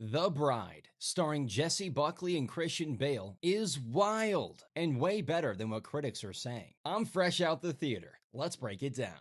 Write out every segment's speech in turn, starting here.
The Bride, starring Jessie Buckley and Christian Bale, is wild and way better than what critics are saying. I'm fresh out the theater. Let's break it down.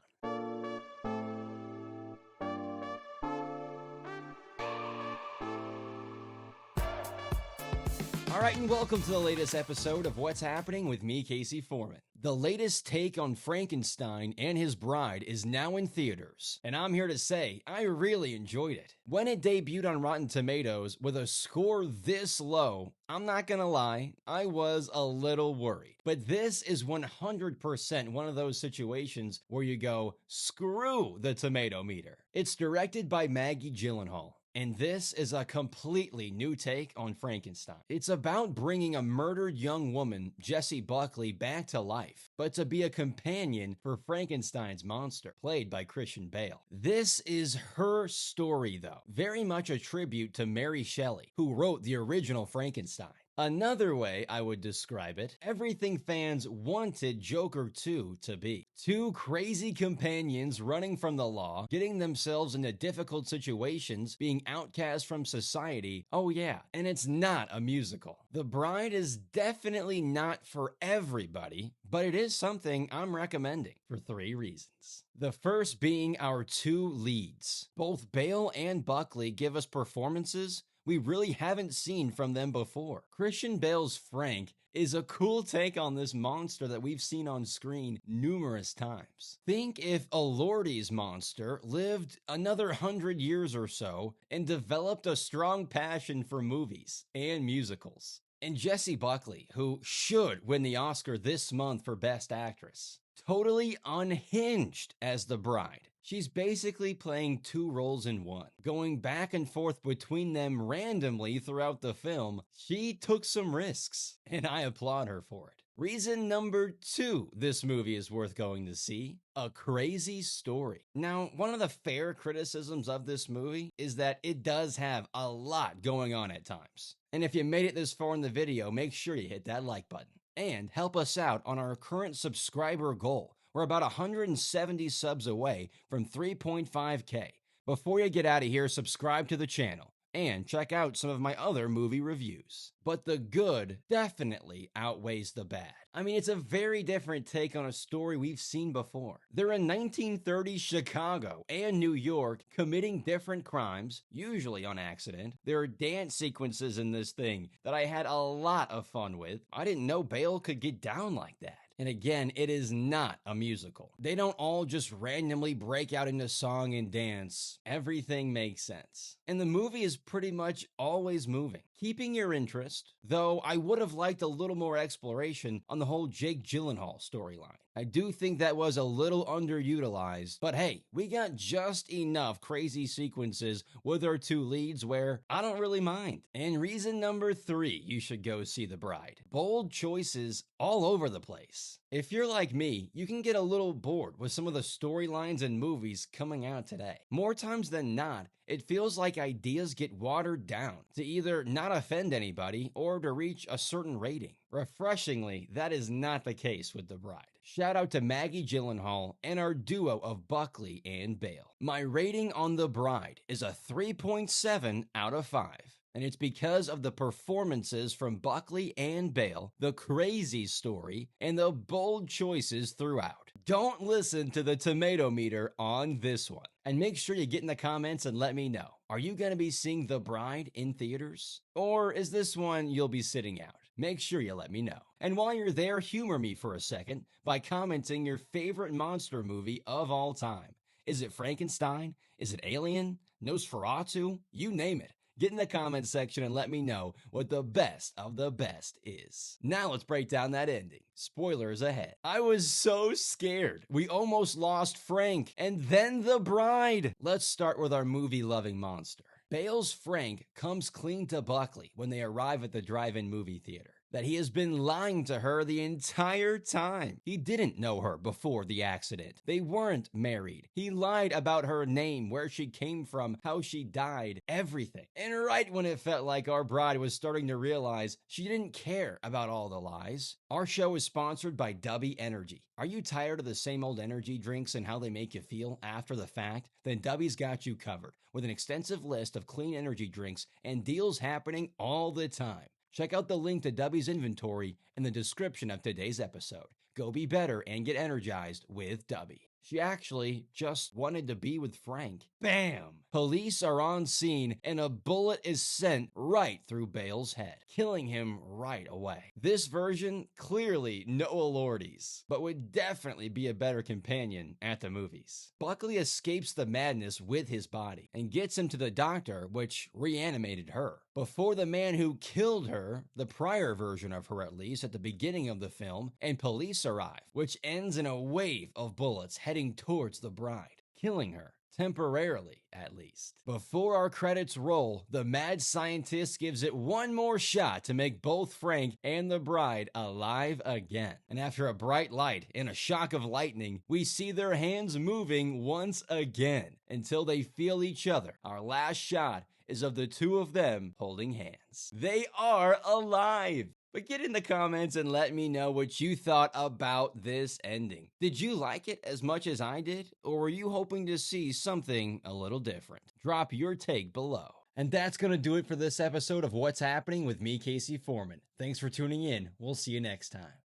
Alright, and welcome to the latest episode of What's Happening with me, Casey Foreman. The latest take on Frankenstein and his bride is now in theaters, and I'm here to say I really enjoyed it. When it debuted on Rotten Tomatoes with a score this low, I'm not gonna lie, I was a little worried. But this is 100% one of those situations where you go, screw the tomato meter. It's directed by Maggie Gyllenhaal. And this is a completely new take on Frankenstein. It's about bringing a murdered young woman, Jessie Buckley, back to life, but to be a companion for Frankenstein's monster, played by Christian Bale. This is her story, though, very much a tribute to Mary Shelley, who wrote the original Frankenstein. Another way I would describe it, everything fans wanted Joker 2 to be. Two crazy companions running from the law, getting themselves into difficult situations, being outcast from society. Oh yeah, and it's not a musical. The Bride is definitely not for everybody, but it is something I'm recommending for 3 reasons. The first being our 2 leads. Both Bale and Buckley give us performances we really haven't seen from them before. Christian Bale's Frank is a cool take on this monster that we've seen on screen numerous times. Think if Elordi's monster lived another 100 years or so and developed a strong passion for movies and musicals. And Jessie Buckley, who should win the Oscar this month for Best Actress. Totally unhinged as the bride. She's basically playing 2 roles in one, going back and forth between them randomly throughout the film. She took some risks, and I applaud her for it. Reason number 2 this movie is worth going to see, a crazy story. Now, one of the fair criticisms of this movie is that it does have a lot going on at times. And if you made it this far in the video, make sure you hit that like button. And help us out on our current subscriber goal. We're about 170 subs away from 3.5K. Before you get out of here, subscribe to the channel and check out some of my other movie reviews. But the good definitely outweighs the bad. I mean, it's a very different take on a story we've seen before. They're in 1930s Chicago and New York committing different crimes, usually on accident. There are dance sequences in this thing that I had a lot of fun with. I didn't know Bale could get down like that. And again, it is not a musical. They don't all just randomly break out into song and dance. Everything makes sense. And the movie is pretty much always moving, keeping your interest, though I would have liked a little more exploration on the whole Jake Gyllenhaal storyline. I do think that was a little underutilized, but hey, we got just enough crazy sequences with our 2 leads where I don't really mind. And reason number 3 you should go see The Bride. Bold choices all over the place. If you're like me, you can get a little bored with some of the storylines and movies coming out today. More times than not, it feels like ideas get watered down to either not offend anybody or to reach a certain rating. Refreshingly, that is not the case with The Bride. Shout out to Maggie Gyllenhaal and our duo of Buckley and Bale. My rating on The Bride is a 3.7 out of 5. And it's because of the performances from Buckley and Bale, the crazy story, and the bold choices throughout. Don't listen to the tomato meter on this one. And make sure you get in the comments and let me know. Are you going to be seeing The Bride in theaters? Or is this one you'll be sitting out? Make sure you let me know. And while you're there, humor me for a second by commenting your favorite monster movie of all time. Is it Frankenstein? Is it Alien? Nosferatu? You name it. Get in the comments section and let me know what the best of the best is. Now let's break down that ending. Spoilers ahead. I was so scared. We almost lost Frank and then the bride. Let's start with our movie-loving monster. Bale's Frank comes clean to Buckley when they arrive at the drive-in movie theater. that he has been lying to her the entire time. He didn't know her before the accident. They weren't married. He lied about her name, where she came from, how she died, everything. And right when it felt like our bride was starting to realize she didn't care about all the lies, our show is sponsored by Dubby Energy. Are you tired of the same old energy drinks and how they make you feel after the fact? Then Dubby's got you covered with an extensive list of clean energy drinks and deals happening all the time. Check out the link to Dubby's inventory in the description of today's episode. Go be better and get energized with Dubby. She actually just wanted to be with Frank. Bam! Police are on scene and a bullet is sent right through Bale's head, killing him right away. This version, clearly no Lordies, but would definitely be a better companion at the movies. Buckley escapes the madness with his body and gets him to the doctor, which reanimated her. Before the man who killed her, the prior version of her at least, at the beginning of the film, and police arrive, which ends in a wave of bullets heading towards the bride, killing her. Temporarily, at least. Before our credits roll, the mad scientist gives it one more shot to make both Frank and the bride alive again. And after a bright light and a shock of lightning, we see their hands moving once again until they feel each other. Our last shot is of the two of them holding hands. They are alive! But get in the comments and let me know what you thought about this ending. Did you like it as much as I did? Or were you hoping to see something a little different? Drop your take below. And that's going to do it for this episode of What's Happening with me, Casey Foreman. Thanks for tuning in. We'll see you next time.